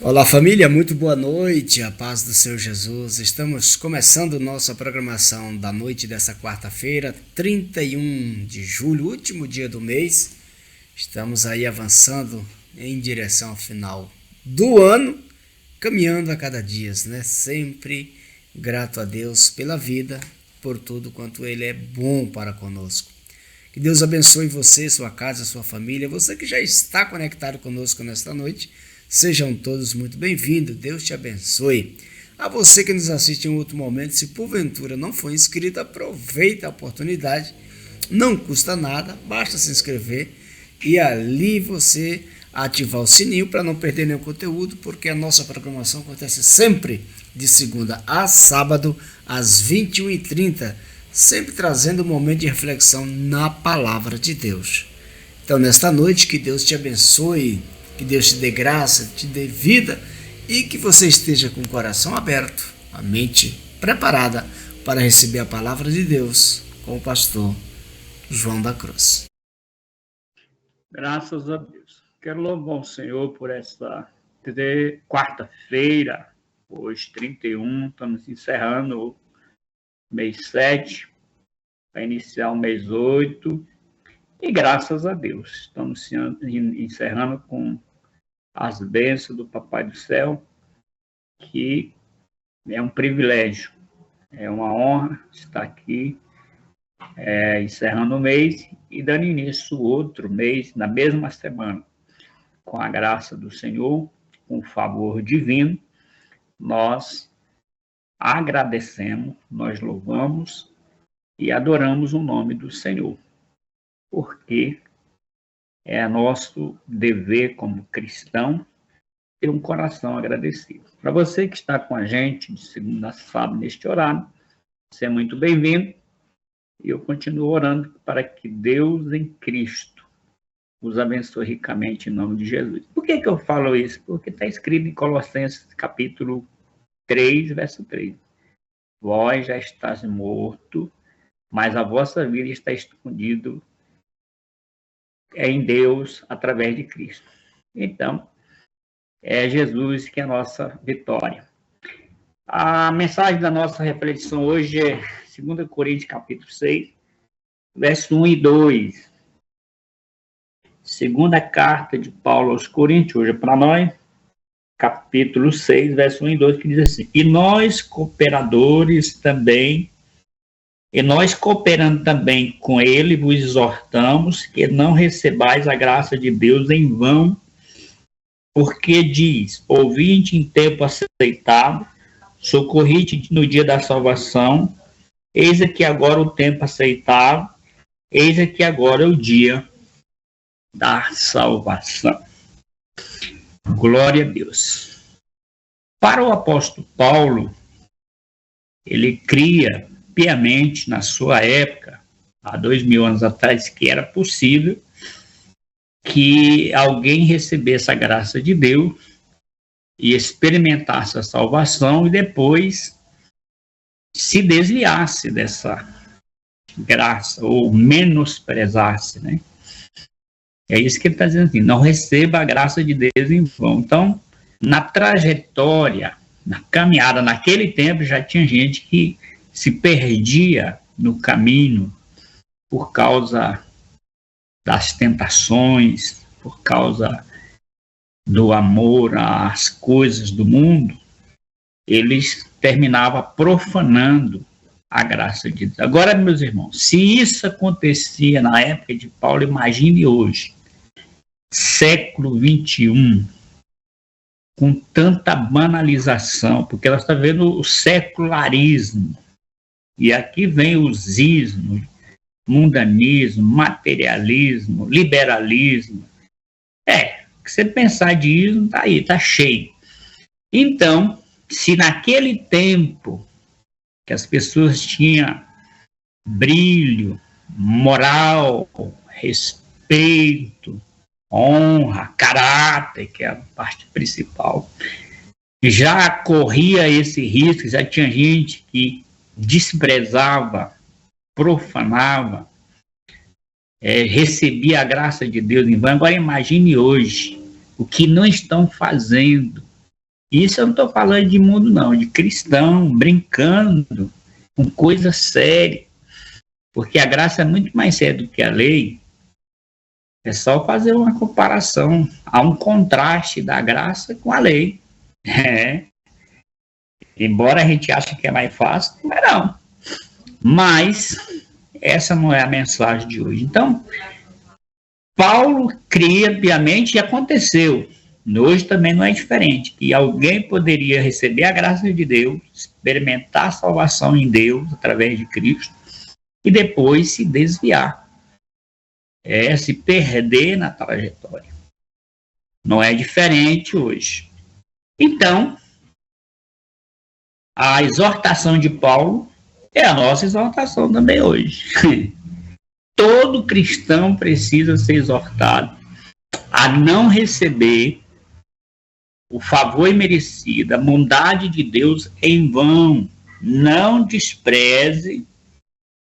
Olá, família, muito boa noite, a paz do Senhor Jesus. Estamos começando nossa programação da noite dessa quarta-feira, 31 de julho, último dia do mês. Estamos aí avançando em direção ao final do ano, caminhando a cada dia, né? Sempre grato a Deus pela vida, por tudo quanto Ele é bom para conosco. Que Deus abençoe você, sua casa, sua família, você que já está conectado conosco nesta noite. Sejam todos muito bem-vindos, Deus te abençoe. A você que nos assiste em outro momento, se porventura não for inscrito, aproveita a oportunidade, não custa nada, basta se inscrever e ali você ativar o sininho para não perder nenhum conteúdo, porque a nossa programação acontece sempre de segunda a sábado, às 21h30, sempre trazendo um momento de reflexão na palavra de Deus. Então, nesta noite, que Deus te abençoe, que Deus te dê graça, te dê vida e que você esteja com o coração aberto, a mente preparada para receber a palavra de Deus com o pastor João da Cruz. Graças a Deus. Quero louvar o Senhor por essa quarta-feira, hoje 31, estamos encerrando o mês 7, para iniciar o mês 8, e graças a Deus, estamos encerrando com as bênçãos do Papai do Céu, que é um privilégio, é uma honra estar aqui, encerrando o mês e dando início outro mês, na mesma semana, com a graça do Senhor, com o favor divino, nós agradecemos, nós louvamos e adoramos o nome do Senhor, porque é nosso dever como cristão ter um coração agradecido. Para você que está com a gente de segunda a sábado neste horário, você é muito bem-vindo e eu continuo orando para que Deus em Cristo os abençoe ricamente em nome de Jesus. Por que eu falo isso? Porque está escrito em Colossenses capítulo 3, verso 3. Vós já estás morto, mas a vossa vida está escondida em Deus através de Cristo. Então, é Jesus que é a nossa vitória. A mensagem da nossa reflexão hoje é 2 Coríntios capítulo 6, verso 1 e 2. Segunda carta de Paulo aos Coríntios, hoje é para nós, capítulo 6, verso 1 e 2, que diz assim: E nós cooperando também com ele, vos exortamos que não recebais a graça de Deus em vão, porque diz: ouvinte em tempo aceitável, socorrite no dia da salvação, eis aqui agora o tempo aceitável, eis aqui agora o dia da salvação. Glória a Deus. Para o apóstolo Paulo, ele cria piamente na sua época, há 2000 anos atrás, que era possível que alguém recebesse a graça de Deus e experimentasse a salvação e depois se desviasse dessa graça ou menosprezasse, né? É isso que ele está dizendo assim: não receba a graça de Deus em vão. Então, na trajetória, na caminhada, naquele tempo já tinha gente que se perdia no caminho por causa das tentações, por causa do amor às coisas do mundo, eles terminavam profanando a graça de Deus. Agora, meus irmãos, se isso acontecia na época de Paulo, imagine hoje, século 21, com tanta banalização, porque ela está vendo o secularismo, e aqui vem os ismos, mundanismo, materialismo, liberalismo. Que você pensar de ismo, tá aí, tá cheio. Então, se naquele tempo que as pessoas tinham brilho, moral, respeito, honra, caráter, que é a parte principal, já corria esse risco, já tinha gente que desprezava, profanava, recebia a graça de Deus em vão. Agora imagine hoje o que não estão fazendo Isso eu não estou falando de mundo, não, de cristão, brincando com coisa séria. Porque a graça é muito mais séria do que a lei. É só fazer uma comparação. Há um contraste da graça com a lei. É. Embora a gente ache que é mais fácil, não é não. Mas essa não é a mensagem de hoje. Então, Paulo cria piamente e aconteceu. Hoje também não é diferente, que alguém poderia receber a graça de Deus, experimentar a salvação em Deus através de Cristo e depois se desviar, se perder na trajetória. Não é diferente hoje. Então, a exortação de Paulo é a nossa exortação também hoje. Todo cristão precisa ser exortado a não receber o favor imerecido, a bondade de Deus em vão. Não despreze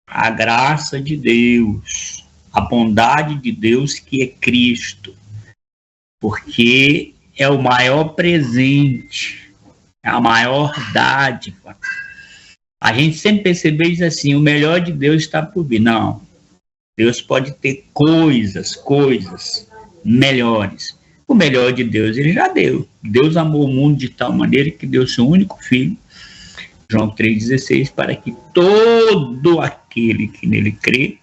a graça de Deus, a bondade de Deus que é Cristo, porque é o maior presente, é a maior dádiva. A gente sempre percebe e diz assim, o melhor de Deus está por vir. Não, Deus pode ter coisas melhores. O melhor de Deus ele já deu. Deus amou o mundo de tal maneira que deu seu único filho, João 3,16, para que todo aquele que nele crê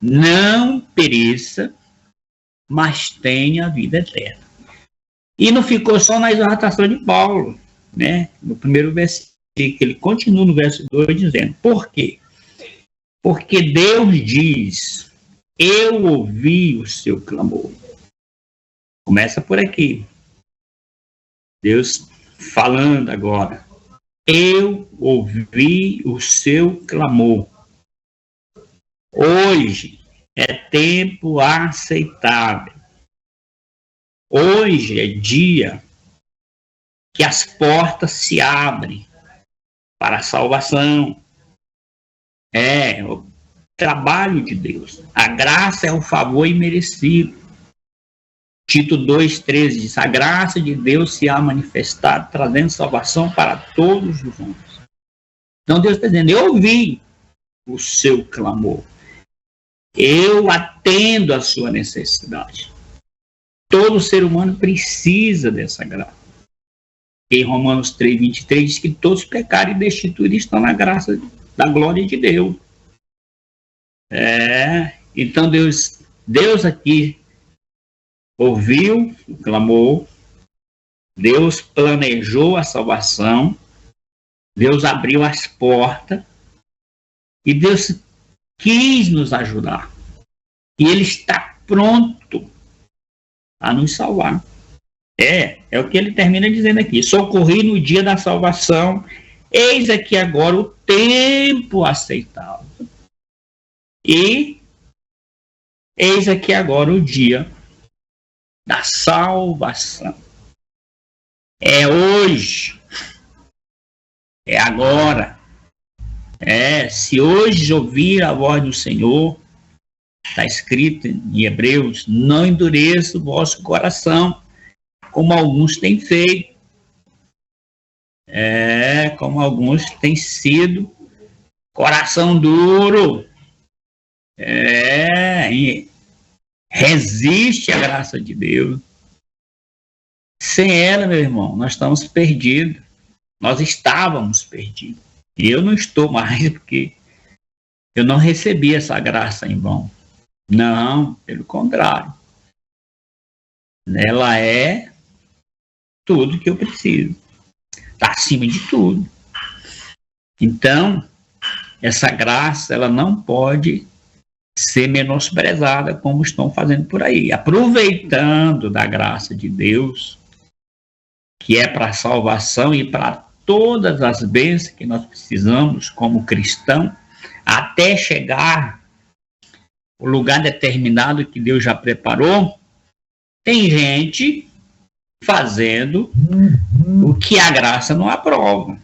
não pereça, mas tenha a vida eterna. E não ficou só na exortação de Paulo, né? No primeiro versículo, ele continua no verso 2 dizendo, por quê? Porque Deus diz, eu ouvi o seu clamor. Começa por aqui. Deus falando agora. Eu ouvi o seu clamor. Hoje é tempo aceitável. Hoje é dia que as portas se abrem para a salvação. É o trabalho de Deus. A graça é um favor imerecido. Tito 2,13 diz, a graça de Deus se há manifestado, trazendo salvação para todos os homens. Então Deus está dizendo, eu ouvi o seu clamor. Eu atendo a sua necessidade. Todo ser humano precisa dessa graça. Em Romanos 3,23 diz que todos pecaram e destituídos estão na graça da glória de Deus. Então Deus aqui ouviu o clamor, Deus planejou a salvação, Deus abriu as portas e Deus quis nos ajudar. E Ele está pronto a nos salvar. É o que ele termina dizendo aqui. Socorri no dia da salvação, eis aqui agora o tempo aceitável. E eis aqui agora o dia da salvação. É hoje. É agora. Se hoje ouvir a voz do Senhor, está escrito em Hebreus, não endureça o vosso coração, como alguns têm feito. Como alguns têm sido coração duro. Resiste à graça de Deus. Sem ela, meu irmão, nós estamos perdidos. Nós estávamos perdidos. E eu não estou mais, porque eu não recebi essa graça em vão. Não, pelo contrário. Ela é tudo que eu preciso. Está acima de tudo. Então, essa graça, ela não pode ser menosprezada como estão fazendo por aí. Aproveitando da graça de Deus, que é para a salvação e para todas as bênçãos que nós precisamos como cristão, até chegar ao lugar determinado que Deus já preparou, tem gente fazendo o que a graça não aprova.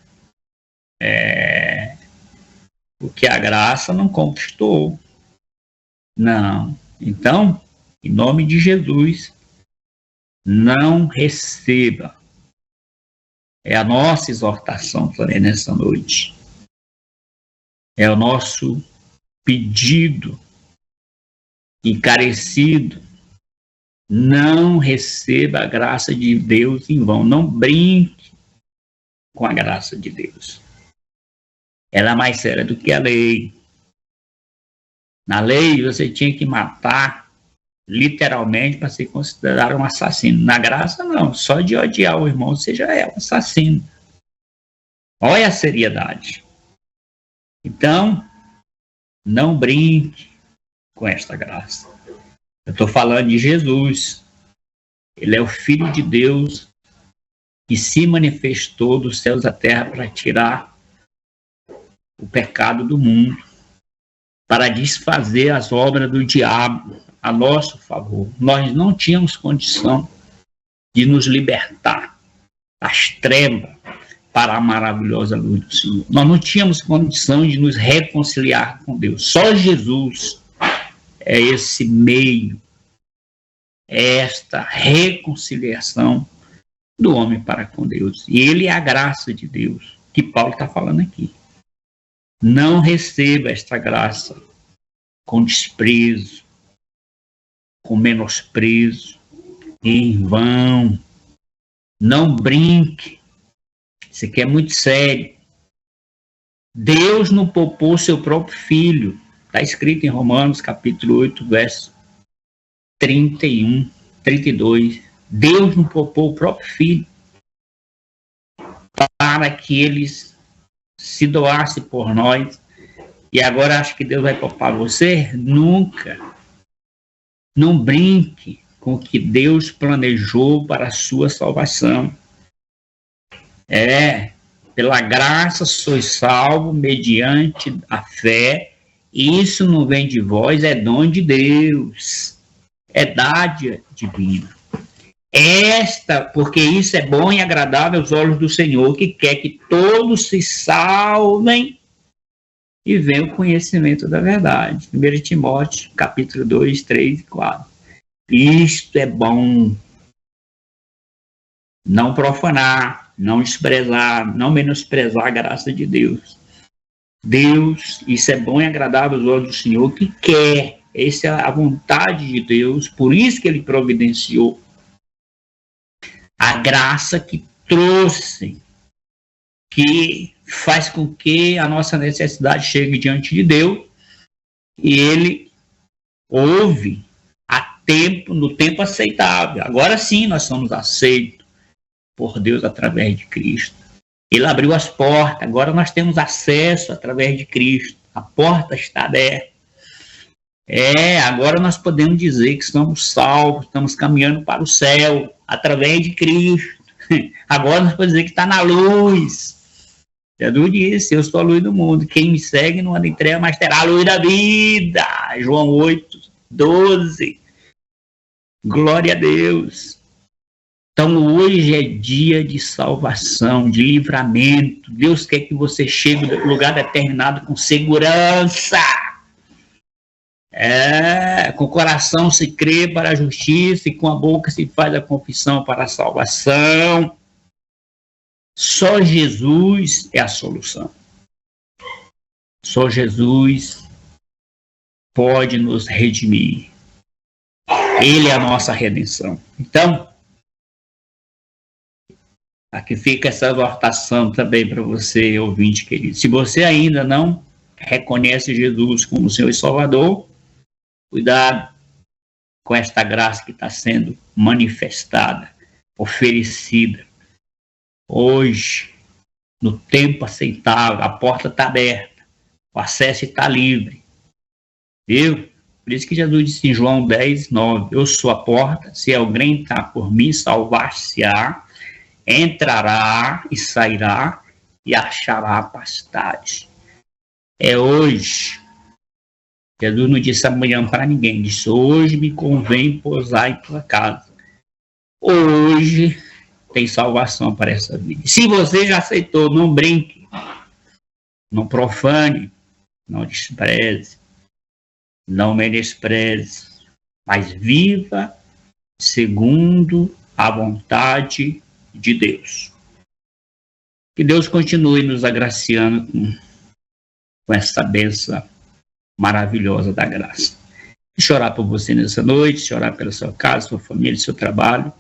O que a graça não conquistou. Não. Então, em nome de Jesus, não receba É a nossa exortação também nessa noite. É o nosso pedido encarecido. Não receba a graça de Deus em vão. Não brinque com a graça de Deus. Ela é mais séria do que a lei. Na lei, você tinha que matar, literalmente, para ser considerado um assassino. Na graça, não. Só de odiar o irmão, você já é um assassino. Olha a seriedade. Então, não brinque com esta graça. Eu estou falando de Jesus. Ele é o Filho de Deus que se manifestou dos céus à terra para tirar o pecado do mundo, para desfazer as obras do diabo a nosso favor. Nós não tínhamos condição de nos libertar das trevas para a maravilhosa luz do Senhor. Nós não tínhamos condição de nos reconciliar com Deus. Só Jesus é esse meio, é esta reconciliação do homem para com Deus. E ele é a graça de Deus, que Paulo está falando aqui. Não receba esta graça com desprezo, com menosprezo, em vão. Não brinque. Isso aqui é muito sério. Deus não poupou seu próprio filho. Está escrito em Romanos, capítulo 8, verso 31, 32. Deus não poupou o próprio filho para que ele se doasse por nós. E agora acho que Deus vai poupar você? Nunca. Não brinque com o que Deus planejou para a sua salvação. Pela graça sois salvo mediante a fé. Isso não vem de vós, é dom de Deus. É dádiva divina. Porque isso é bom e agradável aos olhos do Senhor, que quer que todos se salvem e venham o conhecimento da verdade. 1 Timóteo, capítulo 2, 3 e 4. Isto é bom. Não profanar, não desprezar, não menosprezar a graça de Deus. Deus, isso é bom e agradável aos olhos do Senhor, que quer. Essa é a vontade de Deus, por isso que ele providenciou a graça que trouxe, que faz com que a nossa necessidade chegue diante de Deus e ele ouve no tempo aceitável. Agora sim nós somos aceitos por Deus através de Cristo. Ele abriu as portas, agora nós temos acesso através de Cristo. A porta está aberta. Agora nós podemos dizer que somos salvos, estamos caminhando para o céu através de Cristo. Agora nós podemos dizer que está na luz. Jesus disse: eu sou a luz do mundo. Quem me segue não anda em trevas, mas terá a luz da vida. João 8, 12. Glória a Deus. Então hoje é dia de salvação, de livramento. Deus quer que você chegue no lugar determinado com segurança. Com o coração se crê para a justiça e com a boca se faz a confissão para a salvação. Só Jesus é a solução. Só Jesus pode nos redimir. Ele é a nossa redenção. Então, aqui fica essa exortação também para você, ouvinte querido. Se você ainda não reconhece Jesus como Senhor e Salvador, cuidado com esta graça que está sendo manifestada, oferecida. Hoje, no tempo aceitável, a porta está aberta, o acesso está livre. Viu? Por isso que Jesus disse em João 10, 9, eu sou a porta, se alguém está por mim, salvar-se-á, entrará e sairá e achará pastagem. É hoje. Jesus não disse amanhã para ninguém, disse hoje me convém pousar em tua casa. Hoje tem salvação para essa vida. Se você já aceitou, não brinque, não profane, não despreze, não menospreze, mas viva segundo a vontade de Deus. Que Deus continue nos agraciando com essa bênção maravilhosa da graça. Deixa eu orar por você nessa noite, deixa eu orar pela sua casa, sua família, seu trabalho,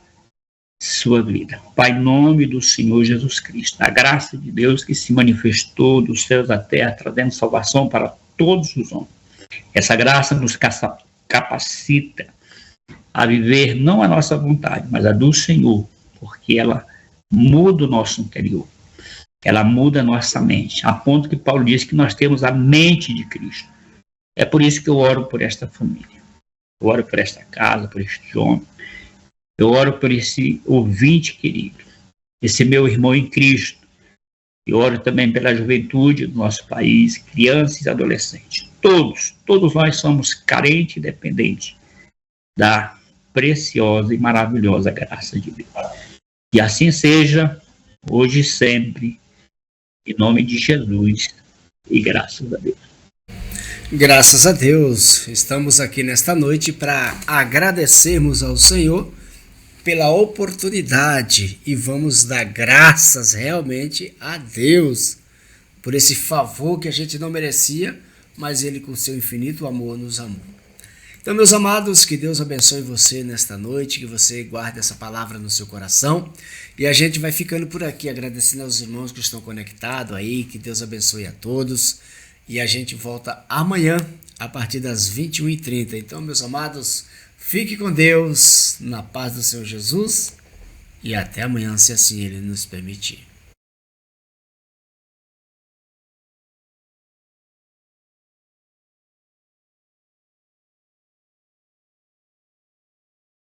sua vida. Pai, em nome do Senhor Jesus Cristo, a graça de Deus que se manifestou dos céus à terra, trazendo salvação para todos os homens. Essa graça nos capacita a viver não a nossa vontade, mas a do Senhor, porque ela muda o nosso interior, ela muda a nossa mente, a ponto que Paulo diz que nós temos a mente de Cristo. É por isso que eu oro por esta família, eu oro por esta casa, por este homem, eu oro por esse ouvinte querido, esse meu irmão em Cristo. Eu oro também pela juventude do nosso país, crianças e adolescentes. Todos nós somos carentes e dependentes da preciosa e maravilhosa graça de Deus. Que assim seja, hoje e sempre, em nome de Jesus, e graças a Deus. Graças a Deus, estamos aqui nesta noite para agradecermos ao Senhor pela oportunidade e vamos dar graças realmente a Deus por esse favor que a gente não merecia, mas Ele com seu infinito amor nos amou. Então, meus amados, que Deus abençoe você nesta noite, que você guarde essa palavra no seu coração. E a gente vai ficando por aqui, agradecendo aos irmãos que estão conectados aí, que Deus abençoe a todos. E a gente volta amanhã, a partir das 21h30. Então, meus amados, fique com Deus, na paz do Senhor Jesus, e até amanhã, se assim Ele nos permitir.